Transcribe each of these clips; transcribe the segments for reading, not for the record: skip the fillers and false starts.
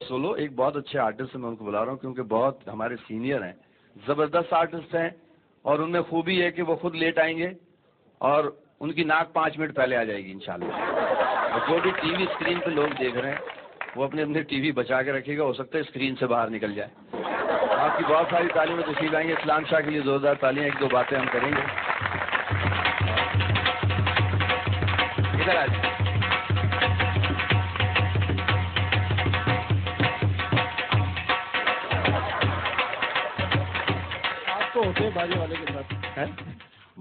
Solo, एक बहुत अच्छे आर्टिस्ट मैं उनको बुला रहा हूँ, क्योंकि बहुत हमारे सीनियर हैं, जबरदस्त आर्टिस्ट हैं, और उनमें खूबी है कि वो खुद लेट आएंगे और उनकी नाक 5 मिनट पहले आ जाएगी इंशाल्लाह। और जो भी टीवी स्क्रीन पे लोग देख रहे हैं वो अपने अपने टीवी बचा के रखिएगा, हो सकता है स्क्रीन से बाहर निकल जाए। आपकी बहुत सारी तालीमें तशरीफ आएंगे। इस्लाम शाह के लिए जोरदार तालियां, एक दो बातें हम करेंगे। इधर आ जाए। आपको होते हैं बाजे वाले के साथ है?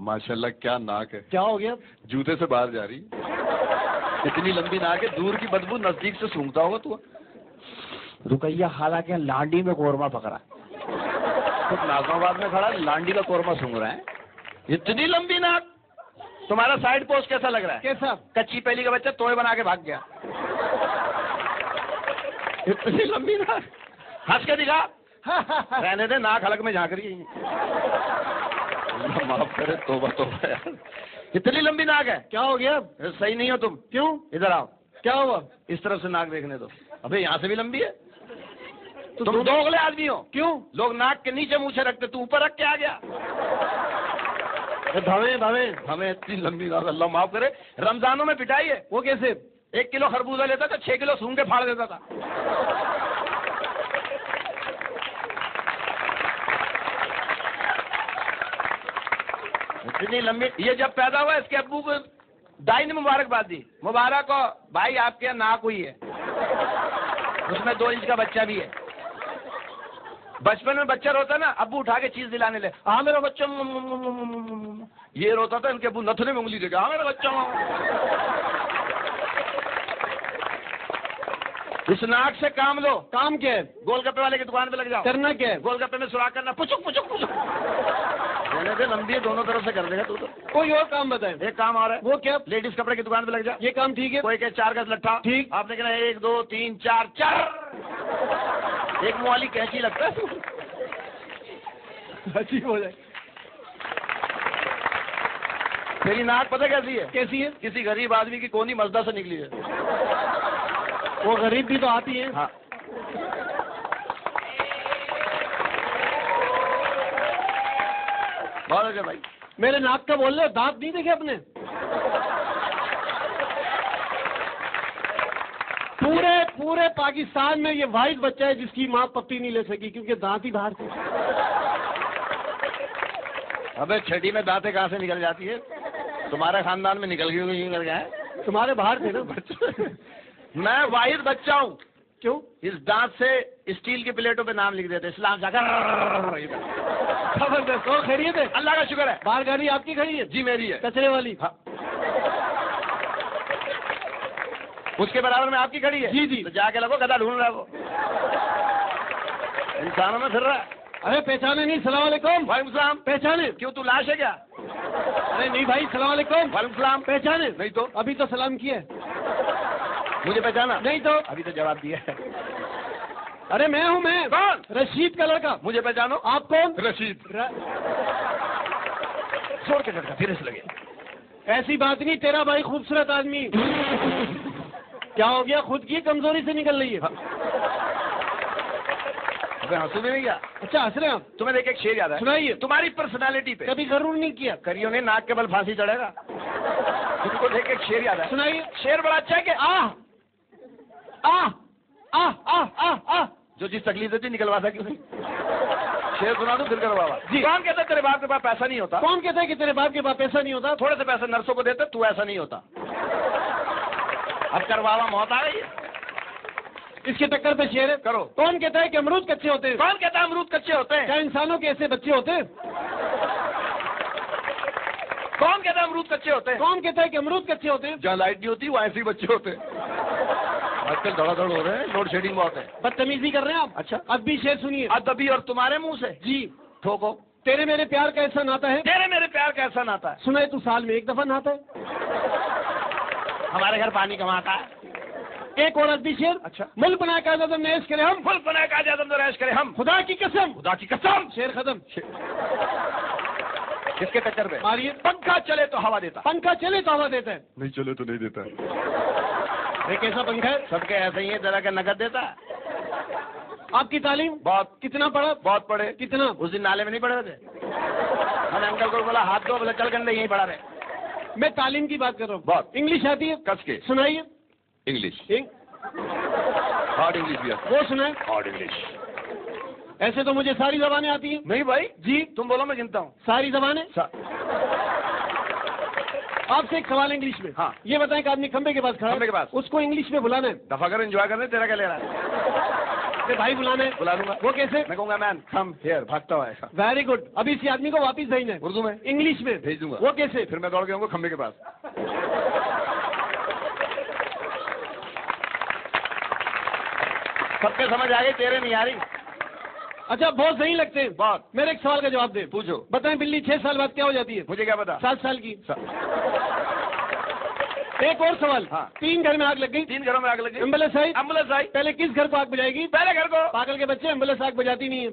माशाल्लाह क्या नाक है। क्या हो गया? जूते से बाहर जा रही, इतनी लंबी नाक है, दूर की बदबू नजदीक से सूंघता होगा तू। रुकैया हालांकि लांडी में कोरमा पकड़ा, तो नाजमाबाद में खड़ा लांडी का कोरमा सूंघ रहा है। इतनी लंबी नाक। तुम्हारा साइड पोस्ट कैसा लग रहा है? कैसा? कच्ची पहली का बच्चा तोय बना के भाग गया। इतनी लंबी नाक, हंस के दिखा। रहने दे, नाक हलक में झांक रही है। माफ करे, तोबा तोबा यार, इतनी लंबी नाक है। क्या हो गया? सही नहीं हो तुम। क्यों? इधर आओ। क्या हुआ? इस तरफ से नाक देखने दो। अबे यहाँ से भी लंबी है। तो तुम दोगले आदमी हो। क्यों? लोग नाक के नीचे मूछे रखते, तू ऊपर रख के आ गया। धवे हमें इतनी लंबी नाक, अल्लाह माफ करे। रमजानों में पिटाई है। वो कैसे? 1 किलो खरबूजा लेता था, 6 किलो सूंघ के फाड़ देता था। इतनी लंबी। ये जब पैदा हुआ इसके अब्बू को दाई ने मुबारकबाद दी, मुबारक हो भाई, आपके यहाँ नाक हुई है। उसमें 2 इंच का बच्चा भी है। बचपन में बच्चा रोता ना, अब्बू उठा के चीज दिलाने ले, हाँ मेरा बच्चा, ये रोता था, इनके अब्बू नथुने में उंगली देके, हाँ मेरा बच्चा। इस नाक से काम लो। काम क्या है? गोलगप्पे वाले की दुकान पे लग जाओ। करना क्या है? गोलगप्पे में सुराख करना, पुचुक पुचुक पुचुक। रहने दे, लंबी है, दोनों तरफ से कर देगा तू तो। कोई और काम बताए। एक काम और है। वो क्या? लेडीज कपड़े की दुकान पे लग जा। ये काम ठीक है? कोई के 4 गज लट्ठा। ठीक। आपने कहना 1 2 3 4 4। एक मुँह वाली कैंची लगता है। अजीब हो जाए। तेरी नाक पता कैसी है? कैसी है? किसी गरीब आदमी की कोनी मजदा से निकली है। वो गरीब भी तो आती है। हाँ। बहुत अच्छा भाई। मेरे नाक का बोल रहे हो, दांत नहीं देखे अपने? पूरे पाकिस्तान में ये वाहिद बच्चा है जिसकी माँ पप्पी नहीं ले सकी, क्योंकि दांत ही बाहर थे। अबे छठी में दांतें कहाँ से निकल जाती है? तुम्हारे खानदान में निकल गई होगी, निकल गया है। तुम्हारे बाहर थे ना बच्चे। मैं वाहिद बच्चा हूँ। क्यों? इस दांत से स्टील की प्लेटों पे नाम लिख देते, इस्लाम जाकर। जबरदस्त। तो खैरियत है? अल्लाह का शुक्र है। बाहर गाड़ी आपकी खड़ी है? जी मेरी है। कचरे वाली? हाँ। उसके बराबर में आपकी खड़ी है? जी जी। तो जाके लगो, गधा ढूंढ रहा है वो, इंसानों में फिर रहा है। अरे पहचाने नहीं। सलाम वालेकुम। वालेकुम सलाम। पहचाने? क्यों, तू लाश है क्या? अरे नहीं भाई, सलाम वालेकुम। वालेकुम सलाम। पहचाने? नहीं तो। अभी तो सलाम किया। मुझे पहचाना? नहीं तो। अभी तो जवाब दिया है। अरे मैं हूँ। मैं कौन? रशीद का लड़का। मुझे पहचानो। आप कौन? रशीद। छोड़ के लड़का फिर से लगे। ऐसी बात नहीं, तेरा भाई खूबसूरत आदमी। क्या हो गया? खुद की कमजोरी से निकल रही है। अबे हंसू भी नहीं गया? अच्छा हंस रहे हैं आप? तुम्हें देख एक शेर याद है? सुनाइए। तुम्हारी पर्सनालिटी पे कभी गरूर नहीं किया? करियो ने नाक के बल फांसी चढ़ेगा। तुमको देख एक शेर याद है? सुनाइए। शेर बड़ा अच्छा है कि आ आ आ आ आ आ जो चीज तकलीफ देती निकलवा क्यों नहीं? शेर सुना दो फिर करवा जी। कौन कहता है तेरे बाप के पास पैसा नहीं होता? कौन कहता है कि तेरे बाप के पास पैसा नहीं होता? थोड़े से पैसे नर्सों को देते, तू ऐसा नहीं होता। अब करवावा मौत आ गई। इसके टक्कर पे शेर है। करो। कौन कहता है कि अमरूद कच्चे होते हैं? कौन कहता है अमरूद कच्चे होते हैं? क्या इंसानों के ऐसे बच्चे होते हैं? कौन कहता है अमरूद कच्चे होते हैं? कौन कहता है कि अमरूद कच्चे होते हैं? जहाँ लाइट नहीं होती वहाँ ऐसे ही बच्चे होते हैं। आजकल धड़ाधड़ हो रहे हैं, लोड शेडिंग बहुत है। बदतमीजी कर रहे हैं आप। अच्छा। अब भी शेर सुनिए। अदबी और तुम्हारे मुंह से जी। ठोको। तेरे मेरे प्यार का ऐसा नाता है। तेरे मेरे प्यार का ऐसा नाता है। सुना है तू साल में 1 दफा नहाता है। हमारे घर पानी कम आता है। एक और अदबी शेर। अच्छा। मुल्क बना के आजाद ऐश करे हम। मुल्क बना के आजाद ऐश करे हम। खुदा की कसम। खुदा की कसम। शेर खत्म। किसके टक्कर में? मारिए। पंखा चले तो हवा देता। पंखा चले तो हवा देता है। नहीं चले तो नहीं देता। ये कैसा पंखा है? सबके ऐसे ही है, जरा का नगद देता है। आपकी तालीम? बहुत। कितना पढ़ा? बहुत पढ़े। कितना? उस दिन नाले में नहीं पढ़े थे, मैंने अंकल को बोला हाथ धो, बोला चल गंदे यहीं पढ़ा रहे। मैं तालीम की बात कर रहा हूँ। बहुत। इंग्लिश आती है? कस के। सुनाइए। इंग्लिश, हार्ड इंग्लिश भी आता है। वो सुनाए। Hard English. ऐसे तो मुझे सारी जबानें आती हैं। नहीं भाई जी। तुम बोलो, मैं गिनता हूँ। सारी जबानें। आपसे एक सवाल इंग्लिश में। हाँ। ये बताएं कि आदमी खंबे के पास खड़ा है, खंबे के पास। उसको इंग्लिश में बुलाना है। दफा कर, एंजॉय करने, तेरा क्या ले रहा है? अरे भाई बुलाना है। बुला दूंगा। वो कैसे? मैं कहूंगा मैन कम हियर, भागता हुआ ऐसा। Very good. अभी इसी आदमी को वापिस भेजना है। उर्दू में? इंग्लिश में भेज दूंगा। वो कैसे? फिर मैं दौड़ के आऊंगा खंबे के पास। सबके समझ आ गई, तेरे नहीं आ रही। अच्छा, बहुत सही लगते हैं। बहुत। मेरे एक सवाल का जवाब दे। पूछो। बताएं बिल्ली 6 साल बाद क्या हो जाती है? मुझे क्या पता। 7 साल की। एक और सवाल। हाँ। 3 घर में आग लग गई। 3 घरों में आग लगी। एम्बुलेंस आई। एम्बुलेंस आई। पहले किस घर को आग बुझाएगी? पहले घर को। पागल के बच्चे, एम्बुलेंस आग बुझाती नहीं है।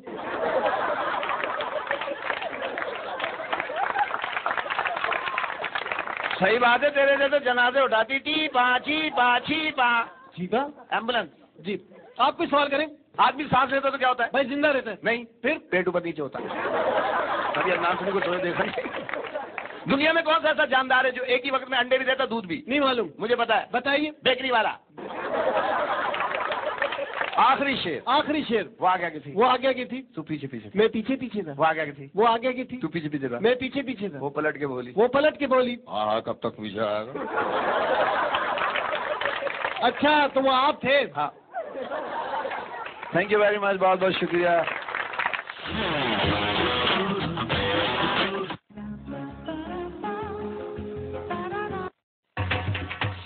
सही बात है, तेरे से तो जनाजे उठाती थी। पाँची पाँची पा। जीता। एम्बुलेंस। जी। आप कोई सवाल करें। आदमी सांस लेता तो क्या होता है? भाई जिंदा रहता है। नहीं, फिर पेट ऊपर नीचे होता है। कभी अदनान सुनी को थोड़े देखा नहीं। दुनिया में कौन सा ऐसा जानदार है जो एक ही वक्त में अंडे भी देता, दूध भी? नहीं मालूम। मुझे पता है। बताइए। बेकरी वाला। आखिरी शेर। आखिरी शेर। वो आ गया की थी। वो आगे की थी। तू पीछे पीछे। मैं पीछे पीछे था। वो आ गया की थी। वो आगे की थी। तू पीछे पीछे था। मैं पीछे पीछे था। वो पलट के बोली। वो पलट के बोली। हाँ कब तक पीछे आएगा? अच्छा, तो वो आप थे। हाँ। थैंक यू वेरी मच, बहुत बहुत शुक्रिया।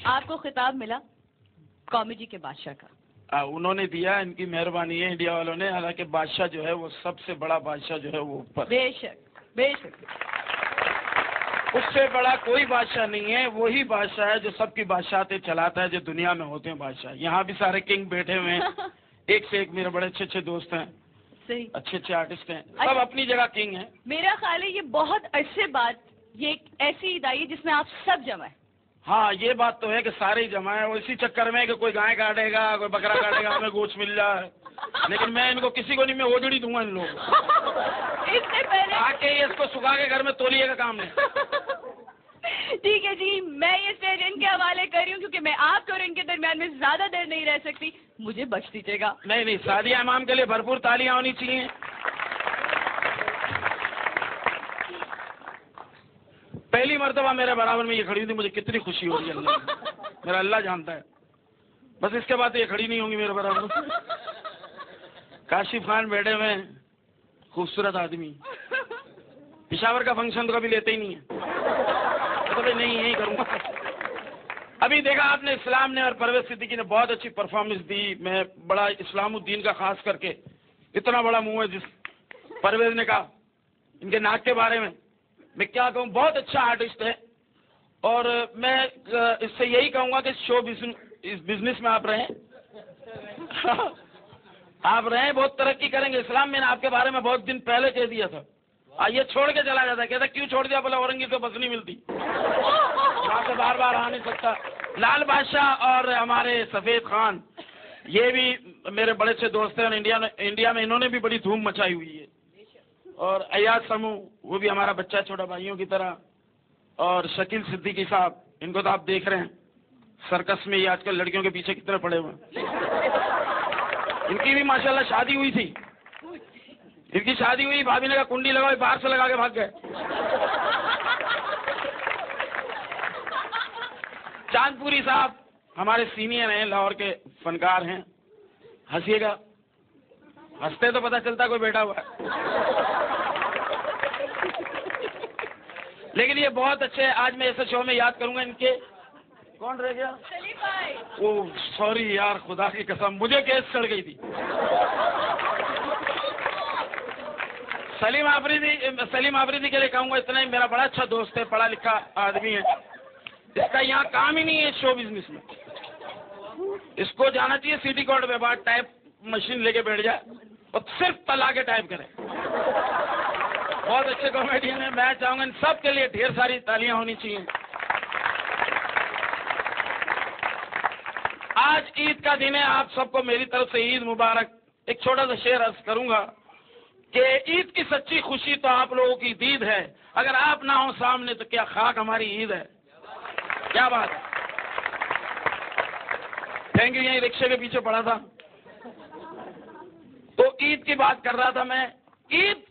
आपको खिताब मिला कॉमेडी के बादशाह का। उन्होंने दिया, इनकी मेहरबानी है इंडिया वालों ने। हालांकि बादशाह जो है वो सबसे बड़ा बादशाह जो है वो ऊपर। बेशक बेशक। उससे बड़ा कोई बादशाह नहीं है। वही बादशाह है जो सबकी बादशाहते चलाता है, जो दुनिया में होते हैं बादशाह। यहाँ भी सारे किंग बैठे हुए हैं, एक से एक मेरे बड़े अच्छे अच्छे दोस्त हैं, सही, अच्छे अच्छे आर्टिस्ट हैं, सब अपनी जगह किंग हैं। मेरा ख्याल है ये बहुत अच्छे बात, ये एक ऐसी ईद आई है जिसमें आप सब जमा है। हाँ ये बात तो है कि सारे ही जमा है। और इसी चक्कर में कि कोई गाय काटेगा, कोई बकरा काटेगा, हमें गोश्त मिल जाए। लेकिन मैं इनको किसी को नहीं, मैं ओजड़ी दूंगा इन लोगों को। इससे पहले आके इसको सुखा के घर में तोलिए का काम है। ठीक है जी, मैं ये स्टेज इनके हवाले कर रही हूँ क्योंकि मैं आपके और इनके दरमियान में ज्यादा देर नहीं रह सकती। मुझे बख्श दीजिएगा। नहीं नहीं, सादिया इमाम के लिए भरपूर तालियां होनी चाहिए। पहली मर्तबा मेरे बराबर में ये खड़ी थी, मुझे कितनी खुशी हो रही है। अल्लाह मेरा अल्लाह जानता है। बस इसके बाद ये खड़ी नहीं होंगी मेरे बराबर। काशिफ खान बैठे हुए हैं, खूबसूरत आदमी। पिशावर का फंक्शन तो कभी लेते ही नहीं है, तो भाई नहीं यही करूंगा। अभी देखा आपने, इस्लाम ने और परवेज सिद्दीकी ने बहुत अच्छी परफॉर्मेंस दी। मैं बड़ा इस्लामुद्दीन का खास करके, इतना बड़ा मुंह है जिस परवेज ने कहा इनके नाक के बारे में, मैं क्या कहूँ, बहुत अच्छा आर्टिस्ट है। और मैं इससे यही कहूंगा कि इस बिजनेस में आप रहें। आप रहें, बहुत तरक्की करेंगे। इस्लाम मैंने आपके बारे में बहुत दिन पहले कह दिया था। ये छोड़ के चला जाता, कहता क्यों छोड़ दिया? बोला औरंगजेब से बस नहीं मिलती, वहां से बार बार आ नहीं सकता। लाल बादशाह और हमारे सफेद खान, ये भी मेरे बड़े अच्छे दोस्त हैं और इंडिया में इन्होंने भी बड़ी धूम मचाई हुई है। और अयाज समूह, वो भी हमारा बच्चा छोटा भाइयों की तरह। और शकील सिद्दीकी साहब, इनको तो आप देख रहे हैं सर्कस में, ये आजकल लड़कियों के पीछे कितने पड़े हुए हैं। इनकी भी माशाल्लाह शादी हुई थी, इनकी शादी हुई, भाभी ने कहा कुंडी लगाओ, बाहर से लगा के भाग गए। चांदपुरी साहब हमारे सीनियर हैं, लाहौर के फनकार हैं। हंसिएगा, हंसते तो पता चलता कोई बैठा हुआ है। लेकिन ये बहुत अच्छे, आज मैं ऐसे शो में याद करूंगा इनके। कौन रह गया? सलीम भाई। ओ सॉरी यार, खुदा की कसम मुझे केस चढ़ गई थी। सलीम आफरीदी के लिए कहूंगा इतना ही, मेरा बड़ा अच्छा दोस्त है, पढ़ा लिखा आदमी है। इसका यहाँ काम ही नहीं है शो बिजनेस में। इसको जाना चाहिए सिटी कोर्ट में, बाद टाइप मशीन लेके बैठ जाए और सिर्फ तला के टाइप करे। बहुत अच्छे कॉमेडियन है। मैं चाहूंगा इन सब के लिए ढेर सारी तालियां होनी चाहिए। आज ईद का दिन है, आप सबको मेरी तरफ से ईद मुबारक। एक छोटा सा शेर अर्ज करूंगा कि ईद की सच्ची खुशी तो आप लोगों की दीद है, अगर आप ना हो सामने तो क्या खाक हमारी ईद है। क्या बात है, थैंक यू। यही रिक्शे के पीछे पड़ा था तो ईद की बात कर रहा था मैं। ईद